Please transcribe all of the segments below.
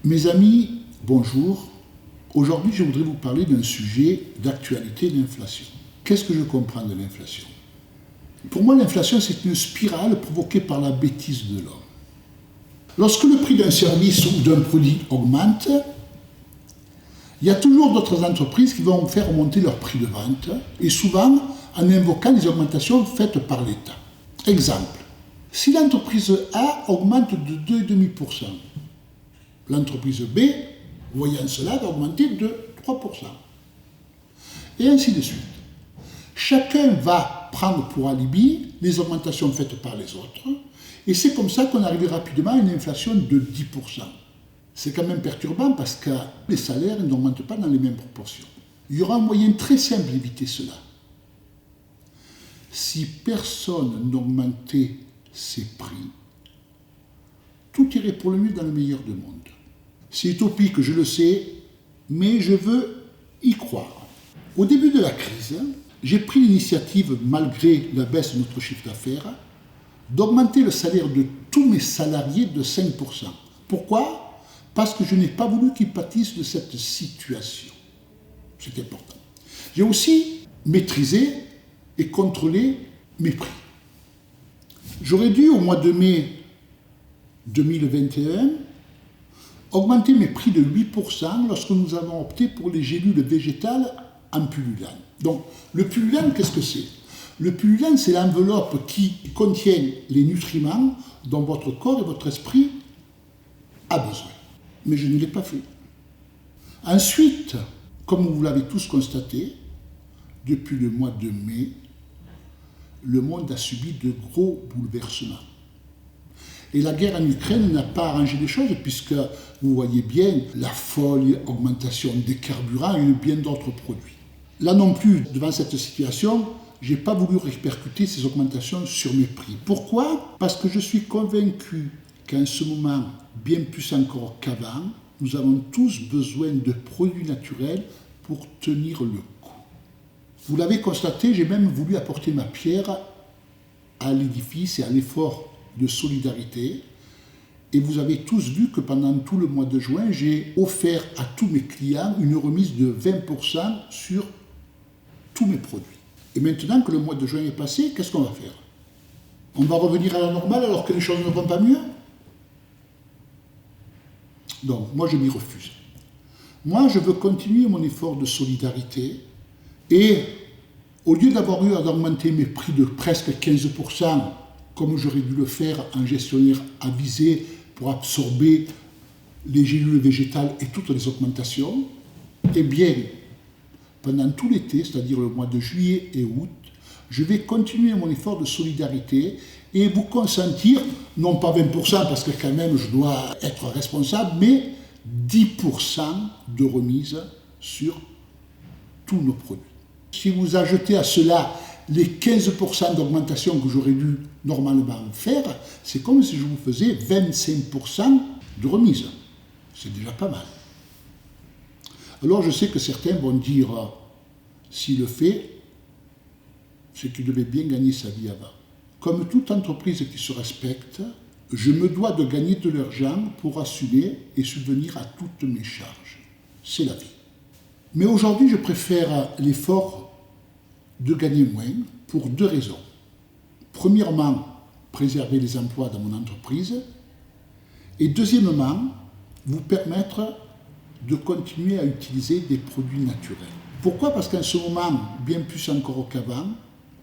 Mes amis, bonjour. Aujourd'hui, je voudrais vous parler d'un sujet d'actualité, l'inflation. Qu'est-ce que je comprends de l'inflation? Pour moi, l'inflation, c'est une spirale provoquée par la bêtise de l'homme. Lorsque le prix d'un service ou d'un produit augmente, il y a toujours d'autres entreprises qui vont faire augmenter leur prix de vente, et souvent en invoquant les augmentations faites par l'État. Exemple, si l'entreprise A augmente de 2,5%, l'entreprise B, voyant cela, va augmenter de 3%. Et ainsi de suite. Chacun va prendre pour alibi les augmentations faites par les autres, et c'est comme ça qu'on arrive rapidement à une inflation de 10%. C'est quand même perturbant parce que les salaires n'augmentent pas dans les mêmes proportions. Il y aura un moyen très simple d'éviter cela. Si personne n'augmentait ses prix, tout irait pour le mieux dans le meilleur des mondes. C'est utopique, je le sais, mais je veux y croire. Au début de la crise, j'ai pris l'initiative, malgré la baisse de notre chiffre d'affaires, d'augmenter le salaire de tous mes salariés de 5%. Pourquoi? Parce que je n'ai pas voulu qu'ils pâtissent de cette situation. C'est important. J'ai aussi maîtrisé et contrôlé mes prix. J'aurais dû, au mois de mai 2021, augmenter mes prix de 8% lorsque nous avons opté pour les gélules végétales en pullulan. Donc, le pullulan, qu'est-ce que c'est? Le pullulan, c'est l'enveloppe qui contient les nutriments dont votre corps et votre esprit a besoin. Mais je ne l'ai pas fait. Ensuite, comme vous l'avez tous constaté, depuis le mois de mai, le monde a subi de gros bouleversements. Et la guerre en Ukraine n'a pas arrangé les choses, puisque vous voyez bien la folle augmentation des carburants et bien d'autres produits. Là non plus, devant cette situation, je n'ai pas voulu répercuter ces augmentations sur mes prix. Pourquoi? Parce que je suis convaincu qu'en ce moment, bien plus encore qu'avant, nous avons tous besoin de produits naturels pour tenir le coup. Vous l'avez constaté, j'ai même voulu apporter ma pierre à l'édifice et à l'effort de solidarité. Et vous avez tous vu que pendant tout le mois de juin, j'ai offert à tous mes clients une remise de 20% sur tous mes produits. Et maintenant que le mois de juin est passé, qu'est-ce qu'on va faire? On va revenir à la normale alors que les choses ne vont pas mieux? Donc, moi, je m'y refuse. Moi, je veux continuer mon effort de solidarité et, au lieu d'avoir eu à augmenter mes prix de presque 15%, comme j'aurais dû le faire en gestionnaire avisé pour absorber les gélules végétales et toutes les augmentations, eh bien, pendant tout l'été, c'est-à-dire le mois de juillet et août, je vais continuer mon effort de solidarité et vous consentir, non pas 20%, parce que quand même je dois être responsable, mais 10% de remise sur tous nos produits. Si vous ajoutez à cela les 15% d'augmentation que j'aurais dû normalement faire, c'est comme si je vous faisais 25% de remise. C'est déjà pas mal. Alors je sais que certains vont dire, s'il le fait, c'est qu'il devait bien gagner sa vie avant. Comme toute entreprise qui se respecte, je me dois de gagner de l'argent pour assumer et subvenir à toutes mes charges. C'est la vie. Mais aujourd'hui, je préfère l'effort de gagner moins pour deux raisons. Premièrement, préserver les emplois dans mon entreprise et deuxièmement, vous permettre de continuer à utiliser des produits naturels. Pourquoi? Parce qu'en ce moment, bien plus encore qu'avant,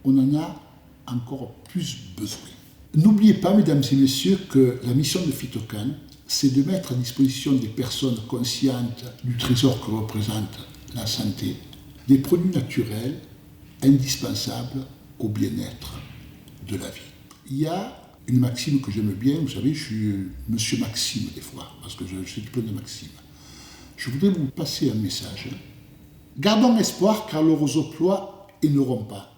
on en a encore plus besoin. N'oubliez pas, mesdames et messieurs, que la mission de Phytocan, c'est de mettre à disposition des personnes conscientes du trésor que représente la santé, des produits naturels indispensables au bien-être de la vie. Il y a une maxime que j'aime bien, vous savez, je suis Monsieur Maxime des fois, parce que je suis plein de maximes. Je voudrais vous passer un message. Gardons espoir car leurs emplois n'auront pas.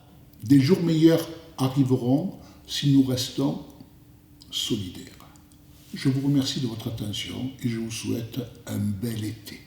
Des jours meilleurs arriveront si nous restons solidaires. Je vous remercie de votre attention et je vous souhaite un bel été.